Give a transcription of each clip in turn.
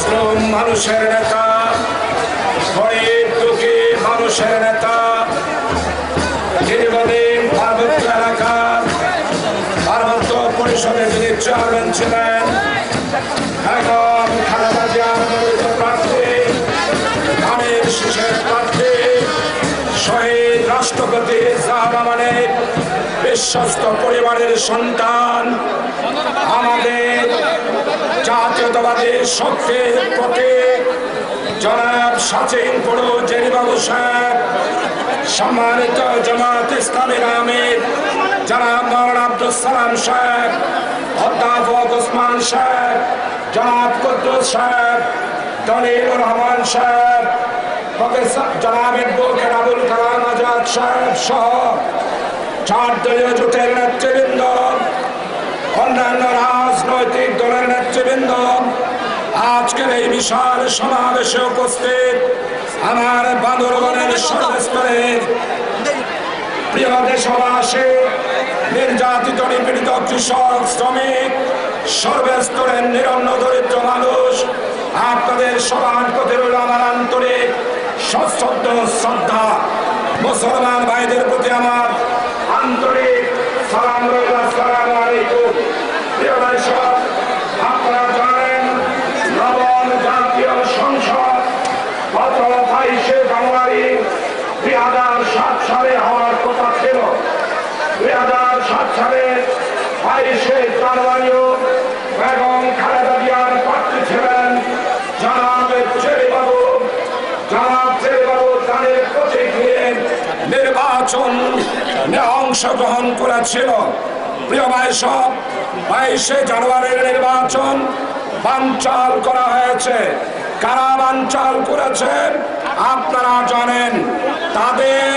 মাসলুম মানুষের নেতা, গরিব দুঃখী মানুষের নেতা, দীর্ঘদিন পার্বত্য এলাকা পার্বত্য পরিষদের যিনি চেয়ারম্যান ছিলেন, এখন খালেদা জিয়ার মনোনীত প্রার্থী, ধানের শীষের প্রার্থী, শহীদ রাষ্ট্রপতি জিয়াউর রহমানের বিশ্বস্ত পরিবারের সন্তান, আমাদের জাতীয়তাবাদী শক্তির প্রতীক জনাব সাচিন পড়ুজেরি বাবু সাহেব, সম্মানিত জামাত ইসলামীর আমির জনাব মাওলানা আব্দুল সালাম সাহেব, অধ্যাপক ওসমান সাহেব, জনাব কুদ্দুস সাহেব, দলিলুর রহমান সাহেব, প্রফেসর জনাব অ্যাডভোকেট আবুল কালাম আজাদ সাহেব সহ 4 দলীয় জোটের নেতৃবৃন্দ, অন্যান্য রাজনৈতিক দলের নেতৃবৃন্দ, আজকের এই বিশাল সমাবেশে উপস্থিত আমার বান্দরবানের সর্বস্তরের প্রিয় দেশবাসী, নির্যাতিত নিপীড়িত কৃষক, শ্রমিক, সর্বস্তরের নিরন্ন দরিদ্র মানুষ, আপনাদের সবার প্রতি রইল আমার আন্তরিক সশ্রদ্ধ শ্রদ্ধা। মুসলমান ভাইদের প্রতি আমার আন্তরিক সালাম রইল। আসসালামু আলাইকুম। প্রিয় ভাই সব, আপনারা জানেন নবম জাতীয় সংসদ গত 22শে জানুয়ারি 2007 সালে হওয়ার কথা ছিল। 2007 সালে 22শে জানুয়ারিও বেগম খালেদা জিয়ার প্রার্থী ছিলেন জনাব চেরি বাবু। জনাব চেরি বাবু তাদের প্রতীক নিয়ে নির্বাচন অংশগ্রহণ করেছিল। প্রিয় ভাই সব, 22শে জানুয়ারির নির্বাচন বানচাল করা হয়েছে। কারা বানচাল করেছেন আপনারা জানেন। তাদের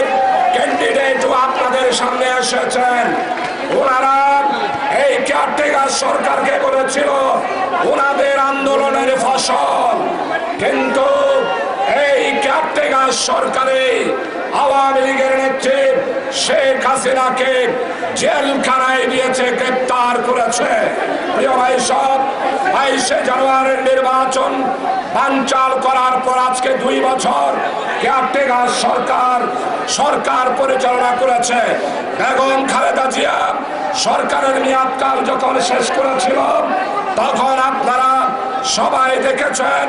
ক্যান্ডিডেটও আপনাদের সামনে এসেছেন। ওনারা এই কেয়ারটেকার সরকারকে বলেছিল ওনাদের আন্দোলনের ফসল, কিন্তু এই কেয়ারটেকার সরকারে আওয়ামী লীগের নেত্রী শেখ হাসিনাকে জেলখানায় দিয়েছে, গ্রেপ্তার করেছে। প্রিয় ভাই সব, 22শে জানুয়ারির নির্বাচন বানচাল করার পর আজকে 2 বছর কেয়ারটেকার সরকার পরিচালনা করেছে। বেগম খালেদা জিয়া সরকারের মেয়াদকাল যখন শেষ করেছিল তখন আপনারা সবাই দেখেছেন